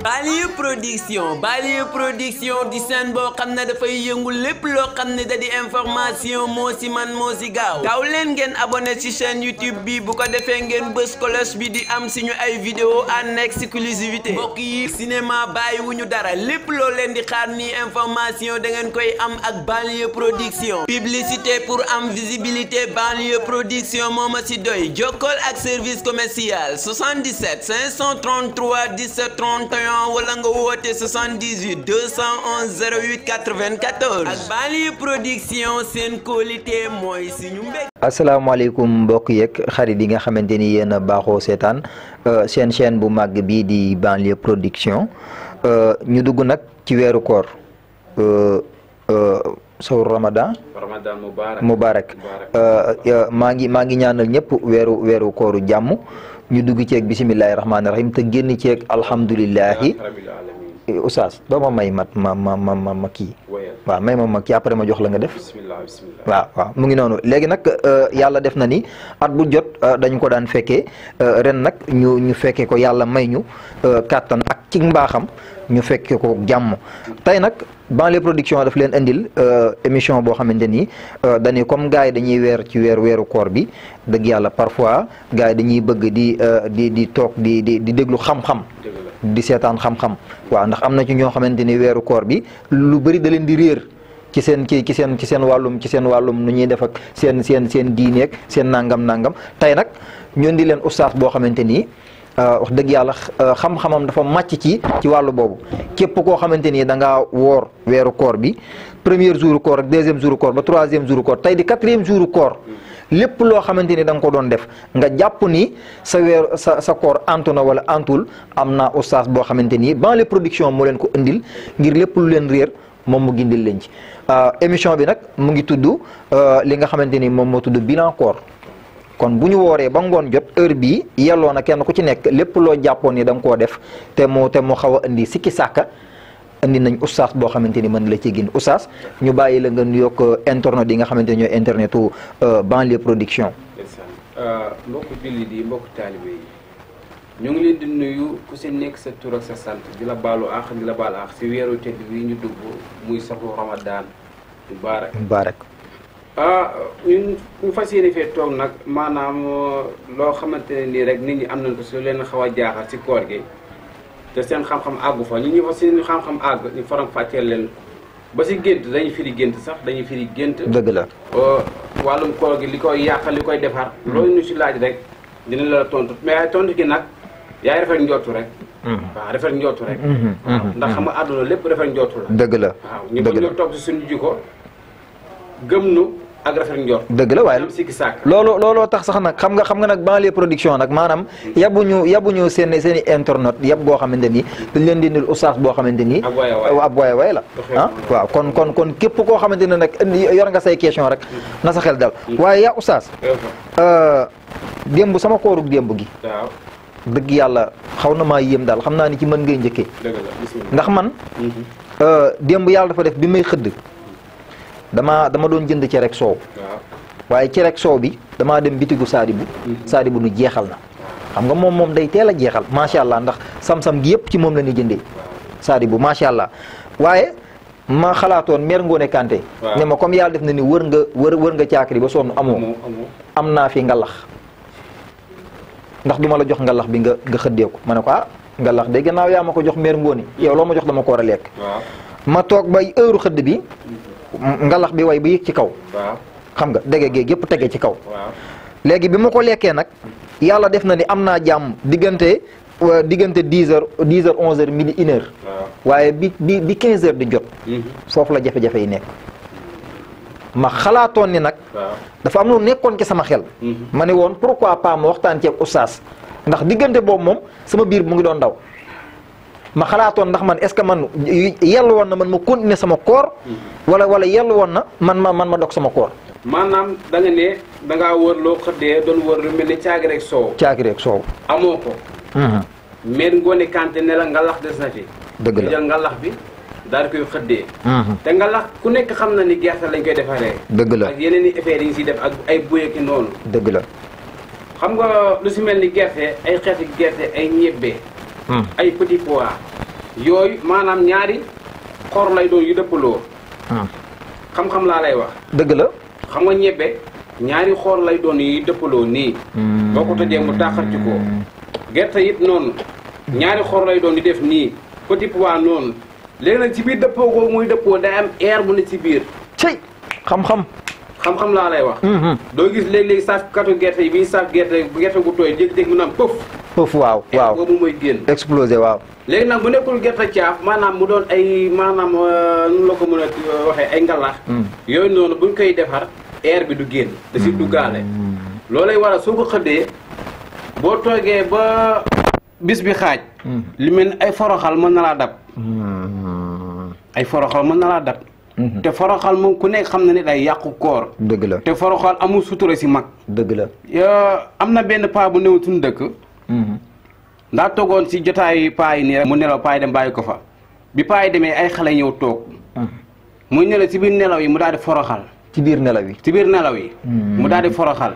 Banlieue production di seen boo xam ne dafay yëngu lépp loo xam ne da di information moo si man moo si gaaw daw leen ngeen abonné ci chaîne YouTube bi bu ko defee ngeen bës cloche bi di am suñu ay vidéo en exclusivité mbokk yi cinéma bàyyi wuñu dara lépp loo leen di xaar ni information da ngeen koy am ak Banlieue production publicité pour am visibilité Banlieue production moo ma si doy jokkool ak service commercial 77 533 17 31 wala nga woote 78 211 08 94 ak Banlieue production seen qualité mooy suñu mbég. asalaamaaleykum mbokk yeeg xarit yi nga xamante ni yéen a baaxoo seetaan seen chaîne bu màgg bii di Banlieue production ñu dugg nag ci weeru koor sawru Ramadan Mubarak maa ngi ñaanal ñëpp weeru kooru jàmm ñu dugg ceeg bisimillahi rahmaani rahim te génn ceeg alhamdulilahi oustaz doo ma may ma kii waaw may ma kii après ma jox la nga def waaw mu ngi noonu léegi nag yàlla def na ni at bu jot dañ ko daan fekkee ren nag ñu fekkee ko yàlla may ñu kàttan ak ci mbaaxam ñu fekkee ko jàmm tey nag Banlieue production daf leen indil émission boo xamante ni dañuy comme gars yi dañuy weer ci weeru koor bi dëgg yàlla parfois gars yi dañuy bëgg di toog di déglu xam-xam di seetaan xam-xam waaw ndax am na ci ñoo xamante ni weeru koor bi lu bëri da leen di réer ci seen wàllum nu ñuy def ak seen diineeg seen nangam tey nag ñu indi leen ustaas boo xamante ni wax dëgg yàlla xam-xamam dafa màcc ci wàllu boobu képp koo xamante ni da ngaa woor weeru koor bi premier jour koor ak deuxième jour koor ba troisième jour koor tey di quatrième jour koor lépp loo xamante ni da nga ko doon def nga jàpp ni sa koor antu na wala antul am naa ustaas boo xamante ni Banlieue production moo leen ko indil ngir lépp lu leen réer moom mu gindil leen ci émission bi nag mu ngi tudd li nga xamante ni moom moo tudd bilan koor kon bu ñu wooree ba ngoon jot heure bii yelloo na kenn ku ci nekk lépp loo jàppoon ni da nga koo def te mu xaw a indi sikki sàkka indi nañ oustaz boo xamante ni mën la ci gin oustaz ñu bàyyi la nga nuyoog internet yi nga xamante ni ñooy internetu Banlieue production. mbokku jullit yi mbokku taalibe yi ñu ngi leen di nuyu ku si nekk sa tur ak sa sant di la baalu àq di la baal àq si weeru tedd wi ñu dugg muy saxu Ramadan Mubarak. ñu fas yéene fee toog nag maanaam loo xamante ne nii rek nit ñi am nañ ko su leen xaw a jaaxal si koor gi te seen xam-xam àggu fa ñu fa seen xam-xam àgg ñu faram fàcceel leen ba si gént dañuy firi gént sax dañuy firi gént. dëgg la wàllum koor gi li koy yàqal li koy defar. loolu ñu si laaj rek dina la tontu mais tontu gi nag yaay rafet njottu rek. waaw rafet njottu rek. ndax xam nga àdduna lépp rafet njottu la. dëgg la waaw ñu bëgg ñu toog si suñu jikko gëm nu ak rafet njort. dëgg la waaye looloo tax sax nag xam nga nag Banlieue production nag maanaam yabuñu seen i internet yab boo xamante ni dañ leen di indil ustaas boo xamante ni ab waay la waaw kon képp koo xamante ne nag yor nga say question rek na sa xel dal waaye yaa ustaas démb sama koorug démb gi dëgg yàlla xaw na maa yéem daal xam naa ni ci mën ngay njëkkee ndax man démb yàlla dafa def bi may xëdd dama doon jënd cerek soow waaye cerek soow bi damaa dem bitigu Saadibu nu jeexal na xam nga moom day teel a jeexal macha allah ndax sam-sam gi yëpp ci moom la ñuy jëndee Saadibu macha allah waaye ma xalaatoon meer Ngoone Kanté ne ma comme yàlla def na ni wër nga caakiri ba sonn amoo am naa fi ngalax ndax duma la jox ngalax bi nga xëddee ko ma ne ko ngalax de gannaaw yaa ma ko jox meer Ngoone yow loo ma jox dama ko war a lekk ma toog ba heure xëdd bi ngalax bi way ba yëg ci kaw xam nga dégg géeg yëpp tege ci kaw léegi bi ma ko lekkee nag yàlla def na ni am naa jàmm diggante 10 heures 11 heures midi 1 heure waaye bi 15 heures di jot foofu la jafe-jafe yi nekk ma xalaatoon ni nag dafa am lu nekkoon ci sama xel ma ne woon pourquoi pas ma waxtaan ceeg oustaz ndax diggante boobu moom sama biir mu ngi doon daw ma xalaatoon ndax man est-ce que man yellu woon na man ma continuer sama koor wala yellu woon na man ma dog sama koor maanaam da nga ne da ngaa wër loo xëddee doon wër lu mel ni caagi rek soow amoo ko meer Ngoone Kanté ne la ngalax des na fi dëgg la jël ngalax bi daal di koy xëddee te ngalax ku nekk xam na ni gerte lañ koy defaree dëgg la ak yeneen i effets yi ñu siy def ak ay buye ki noonu dëgg la xam nga lu si mel ni gerte ay xeeti gerte ay ñebbe ay petit pois yooyu maanaam ñaari xor lay doon yu dëppaloo. xam-xam laa lay wax. dëgg la. xam nga ñebbe ñaari xor lay doon yu dëppaloo nii. boo ko tëjee mu tàqal ci ko. gerte it noonu ñaari xor lay doon di def nii petit pois noonu léegi nag ci biir dëppoo googu muy dëppoo day am air bu ne ci biir. cey xam-xam. xam-xam laa lay wax. doo gis léeg-léeg saaf katu gerte yi bi ñu saaf gerte gu tooy jékki-jékki mu naan pëf. pëf waaw waaw boobu mooy génn. explosé waaw. léegi nag bu nekkul gerte caaf maanaam mu doon ay maanaam nu la ko mën a waxee ay ngalax. yooyu noonu buñ koy defar air bi du génn. da si duggaale. loolay waral soo ko xëddee boo toogee ba bis bi xaaj. li mel ni ay foroxal mën na laa dab. ay foroxal mën na laa dab. te foroxal moom ku nekk xam na ne day yàqu koor. dëgg la te foroxal amul sutura si mag. dëgg la. am na benn paa bu néew suñu dëkk. ndaa toogoon si jotaayu paa yi nii rek mu nelaw paa yi dem bàyyi ko fa. bi paa yi demee ay xale ñëw toog. muy nelaw si biir nelaw yi mu daal di foroxal. ci biir nelaw yi. ci biir nelaw yi. mu daal di foroxal.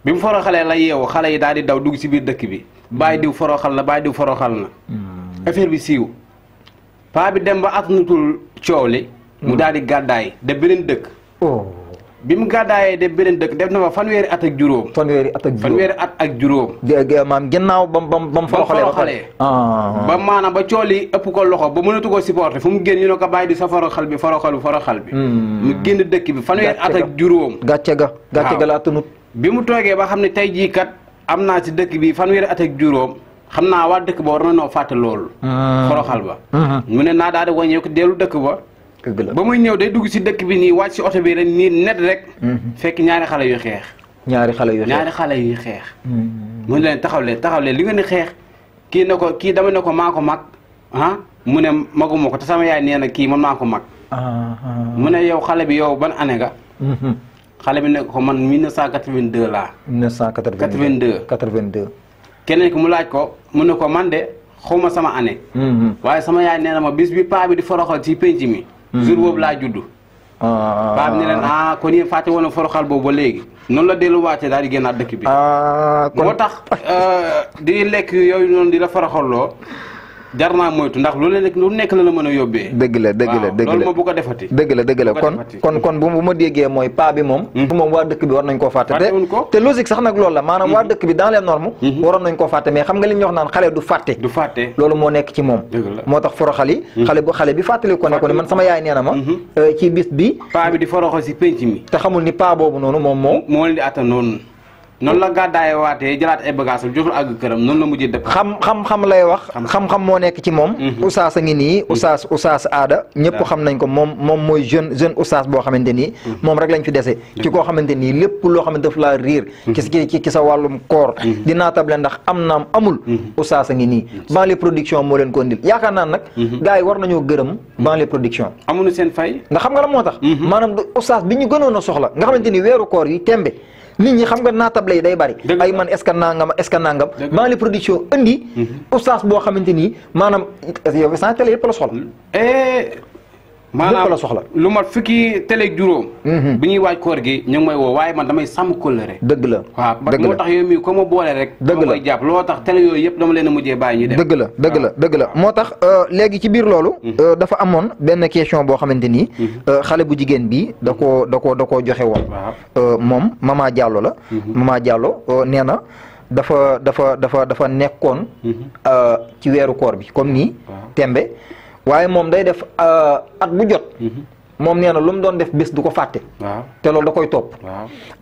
bi mu foroxalee la yeewu xale yi daal di daw dugg si biir dëkk bi. bàyyi diw foroxal na bàyyi diw foroxal na. affaire bi siiw. paa bi dem ba atanutul coow li. mu daal di gàddaay dem beneen dëkk. bi mu gàddaayee dem beneen dëkk def na fa fanweeri at ak juróom. fanweeri at ak juróom. maam ginnaaw ba mu foroxalee ba maanaam ba cool yi ëpp ko loxo ba mënatu ko supporter fu mu génn ñu ne ko bàyyi di sa foroxal bi foroxal bi. mu génn dëkk bi fanweeri at ak juróom. gàcce ga la atanut. bi mu toogee ba xam ne tey jii kat am naa si dëkk bi fanweeri at ak juróom xam naa waa dëkk ba war na noo fàtte loolu. foroxal ba. mu ne naa daal di wàññeeku dellu dëkk ba. ba muy ñëw day dugg si dëkk bi nii wàcc si oto bi rek nii net rek. fekk ñaari xale yu xeex. ñaari xale yu xeex. mu ne leen taxaw leen li nga ne xeex kii dama ne ko maa ko mag mu ne maguma ko te sama yaay nee na kii man maa ko mag. mu ne yow xale bi yow ban année nga. xale bi ne ko man 1982 laa. 1982. keneen ki mu laaj ko mu ne ko man de xawma sama année. waaye sama yaay nee na ma bis bi paa bi di foroxal ci penc mi. jour boobu laa juddu. paa bi ne leen kon yéen fàtte woon foroxal boobu ba léegi. noonu la delluwaatee daal di génnaat dëkk bi. moo tax di lekk yooyu noonu di la foroxaloo jar naa moytu ndax lu nekk la mën a yóbbee. dëgg la loolu moom bu ko defati. dëgg la kon bu ma déggee mooy paa bi moom. moom waa dëkk bi war nañ koo fàtte. te logique sax nag loolu la maanaam waa dëkk bi dans les normes. waroon nañ koo fàtte mais xam nga li ñu wax naan xale du fàtte. loolu moo nekk ci moom. moo tax foroxal yi. xale bi fàttali ko ne ko ne man sama yaay nee na ma. ci bis bi. paa bi di foroxal si penc mi. te xamul ni paa boobu noonu moom moo leen di attan noonu. noonu la gàddaaye waatee jëlaat ay bagages jotul àgg këram noonu la mujjee dëpp. xam lay wax. xam moo nekk ci moom. Oustaz a ngi nii Oustaz Aada. ñëpp xam nañ ko moom mooy jeune Oustaz boo xamante ni. moom rek lañ fi dese. ci koo xamante ni lépp loo xamante daf laa riir. ci sa wàllum koor. dinaa table ndax am naam amul. Oustaz a ngi nii. Banlieue Production moo leen ko indil yaakaar naa nag. gars yi war nañoo gërëm Banlieue Production. amuñu seen fay. nga xam nga la moo tax. maanaam Oustaz bi ñu gënoon a soxla nga xamante ni weeru koor yi tembe nit ñi xam nga naatable yi day bari ay man est-ce que nangam Banlieue Production indi Oustaz boo xamante ni maanaam yow sans télé yëpp la soxla maanaam lu mat fukki télé juróom bi ñuy waaj koor gi ñu ngi may woo waaye man damay sàmm kóllëre dëgg la waaw moo tax yow mii ko ma boole rek dëgg la jàpp loo tax télé yooyu yëpp dama leen a mujjee bàyyi ñu dem dëgg la moo tax léegi ci biir loolu dafa amoon benn question boo xamante ni xale bu jigéen bi da koo joxe woon moom Mama Diallo la Mama Diallo nee na dafa nekkoon ci weeru koor bi comme nii tembe waaye moom day def at bu jot moom nee na lu mu doon def bés du ko fàtte te loolu da koy topp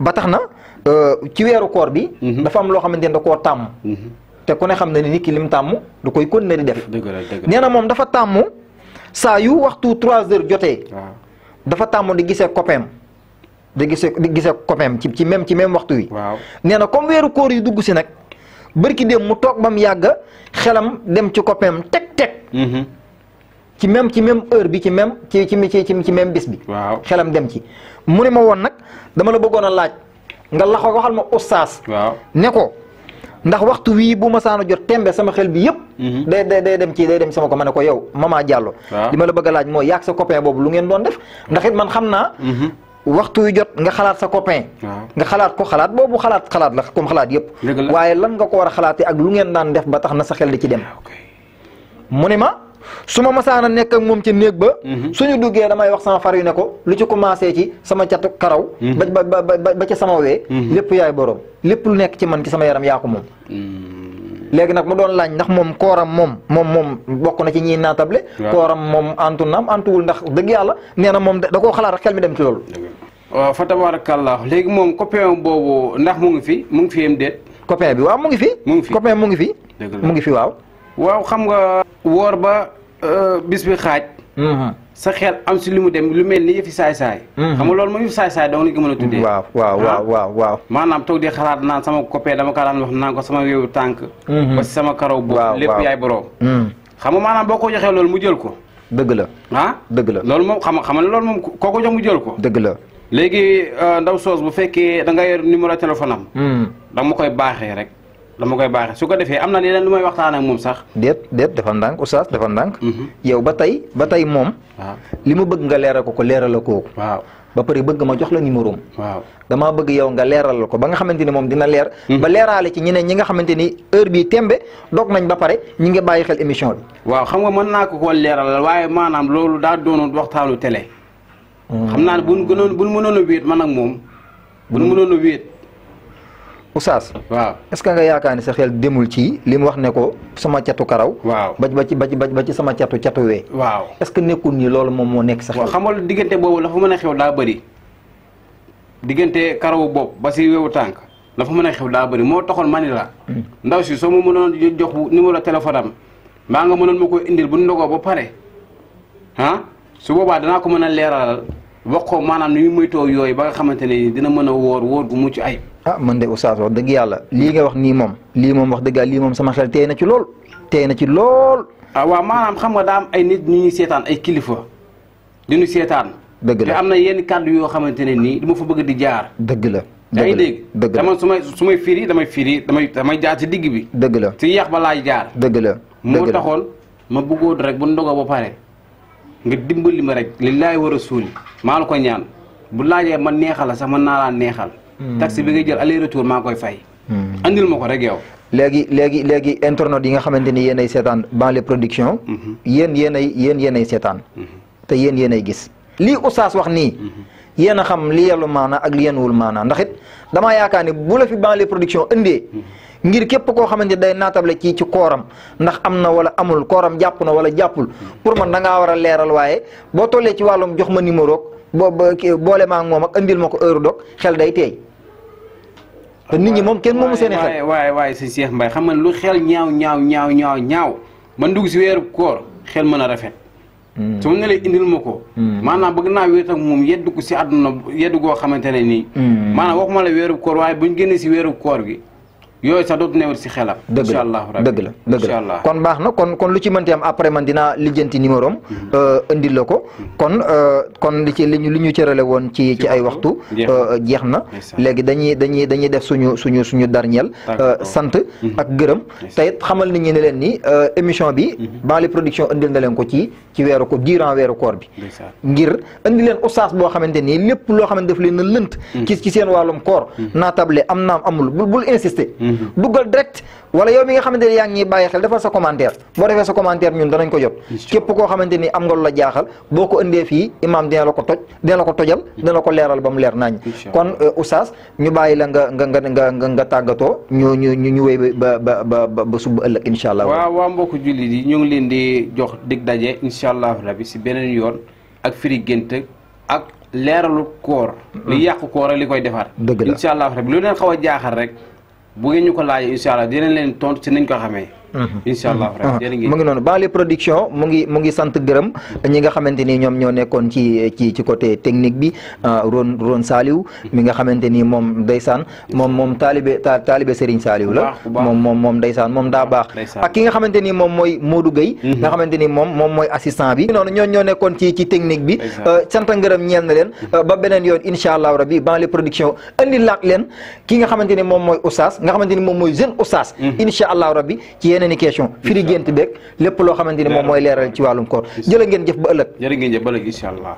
ba tax na ci weeru koor bi dafa am loo xamante ne da koo tàmm te ku ne xam ne ni nit ki lim tàmm du koy continuer di def nee na moom dafa tàmm saa yu waxtu 3 heures jotee dafa tàmm di gisee copain di gisee copain ci même waxtu wi nee na comme weeru koor yi dugg si nag bërki dem mu toog ba mu yàgg xelam dem ci copain teg ci même heure bi ci même bis bi xelam dem ci mu ne ma woon nag dama la bëggoon a laaj nga waxal ma Oustaz ne ko ndax waxtu wii bu ma saana jot tembe sama xel bi yëpp day dem ci sama ko ma ne ko yow Mama Diallo li ma la bëgg a laaj mooy yaag sa copain boobu lu ngeen doon def ndax it man xam naa waxtu wi jot nga xalaat sa copain nga xalaat ko xalaat boobu xalaat la comme xalaat yëpp waaye lan nga ko war a xalaatee ak lu ngeen daan def ba tax na sa xel di ci dem mu ni ma su ma masaana nekk ak moom ci néeg ba suñu duggee damay wax sama far yu ne ko lu ci commencé ci sama catu karaw ba ca sama wee lépp yaay borom lépp lu nekk ci man ci sama yaram yaa ko moom léegi nag mu doon laaj ndax moom kooram moom bokk na ci ñiy naatable kooram moom antu naam antuwul ndax dëgg yàlla nee na moom da koo xalaat rek xel mi dem ci loolu waaw fa tabarakallah léegi moom copain boobu ndax mu ngi fi am déet copain bi waaw mu ngi fi copain mu ngi fi mu ngi fi waaw xam nga woor ba bis bi xaaj sa xel am si li mu dem lu mel ni yëfi saay-saay xam nga loolu mooy yëfi saay-saay dong lañ ko mën a tuddee waaw maanaam toog di xalaat naan sama copain dama ko daan wax naan ko sama wéewu tànk ba si sama karaw boobu lépp yaay borom xam nga maanaam boo ko joxee loolu mu jël ko dëgg la dëgg la loolu moom xam nga loolu moom koo ko jox mu jël ko dëgg la léegi ndaw soos bu fekkee da nga yor numéro téléphone am da ma koy baaxee rek dama koy baaxee su ko defee am na leneen lu may waxtaan ak moom sax déet dafa ndànk oustaz dafa ndànk yow ba tey moom waaw li mu bëgg nga leeral ko leeral ko waaw ba pare bëgg ma jox la numéro am waaw damaa bëgg yow nga leeral ko ba nga xamante ni moom dina leer ba leeraale ci ñeneen ñi nga xamante ni heure bii tembe dog nañ ba pare ñi ngi bàyyi xel émission bi waaw xam nga mën naa ko leeralal waaye maanaam loolu daa doonoon waxtaanu télé xam naa ne buñ mënoon a wéet man ak moom buñ mënoon a wéet Oustaz waaw est-ce que nga yaakaar ni sa xel demul ci li mu wax ne ko sama catu karaw waaw ba ci sama catu wee waaw est-ce que nekkul ni loolu moom moo nekk sa xel xam nga diggante boobu la fa mën a xew daa bëri diggante karawu bopp ba si weewu tànk la fa mën a xew daa bëri moo taxoon ma ni la ndaw si soo ma mënoon jox numéro téléphone am maa nga mënoon ma koy indil bu ndogoo ba pare su boobaa danaa ko mën a leeralal wax ko maanaam ni muy moytoo yooyu ba nga xamante ne dina mën a wóor gu mucc ayib man de oustaz wax dëgg yàlla lii nga wax nii moom wax dëgg yàlla lii moom sama xel teey na ci lool waaw maanaam xam nga daa am ay nit ñu ñuy seetaan ay kilifa di ñu seetaan dëgg la te am na yenn kàddu yoo xamante ne nii du ma fa bëgg di jaar dëgg la yaa ngi dégg dëgg la man su may firi damay jaar ci digg bi dëgg la ci yàq ba laay jaar dëgg la moo taxoon ma bëggoon rek bu ndogoo ba pare nga dimbali ma rek lillaay wa rasuuli maa la ko ñaan bu laajee ma neexal la sax mën naa laa neexal taxi bi nga jël aller retour maa koy fay andil ma ko rek yow léegi internet yi nga xamante ni yéenay seetaan Banlieue Production yéenay seetaan te yéenay gis lii oustaz wax nii yéen a xam li yellu maana ak li yenuwul maana ndax it damaa yaakaar ni bu la fi Banlieue Production indee ngir képp koo xamante day naatable ci kooram ndax am na wala amul kooram jàpp na wala jàppul pour man da ngaa war a leeral waaye boo tollee ci wàllum jox ma numéro boole maa moom ak andil ma ko heure dog xel day teey te nit ñi moom kenn moomu seen i xel waaye si Cheikh Mbaye xam nga lu xel ñaaw man dugg si weeru koor xel mën a rafet su ma ne lay indil ma ko maanaam bëgg naa wéet ak moom yeddu ko si àdduna yeddu goo xamante ne nii maanaam waxuma la weeru koor waaye buñ génnee si weeru koor gi yooyu sax dootu newal si xelam incha allah dëgg la kon baax na kon lu ci mënti am après man dinaa lijjanti numéro am indil la ko kon li ñu cërale woon ci ay waxtu jeex na léegi dañuy def suñu darñeel sant ak gërëm te it xamal nit ñi ne leen ni émission bi Banlieue Production indil na leen ko ci weeru ko durant weeru koor bi ngir indi leen oustaz boo xamante nii lépp loo xamante daf leen a lënt ci seen wàllum koor naatable am naam amul bul insister duggal direct wala yow mi nga xamante ne yaa ngi ñuy bàyyi xel defal sa commentaire boo defee sa commentaire ñun danañ ko jot képp koo xamante ni am nga lu la jaaxal boo ko indee fii imaam dina la ko tojal dina la ko leeral ba mu leer nañ kon oustaz ñu bàyyi la nga tàggatoo ñu wéy ba suba ëllëg incha allah waaw mbokku jullit yi ñu ngi leen di jox dig daje incha allah rabbi si beneen yoon ak firi gént ak leeralu koor li yàqu koor ak li koy defar dëgg la incha allah rabbi lu leen xaw a jaaxal rek bu ngeen ñu ko laajee incha allah dinañ leen tontu ci nañ ko xamee. incha allah mu ngi noonu Banlieue Production mu ngi sant gërëm ñi nga xamante ni ñoom ñoo nekkoon ci côté technique bi Ron Saliou mi nga xamante ni moom ndeysaan moom taalibe Serigne Saliou la moom ndeysaan moom daa baax ak ki nga xamante ni moom mooy Modou Gueye nga xamante ni moom mooy assistant bi noonu ñoo nekkoon ci technique bi sant ngërëm ñeel na leen ba beneen yoon incha allah rabbi Banlieue Production andi laak leen ki nga xamante ni moom mooy oustaz nga xamante ni moom mooy jeune oustaz incha allah rabbi ci yeneen i question firi gént beeg lépp loo xamante ni moom mooy leeral ci wàllum koor jërë ngeen jëf ba ëllëg incha allah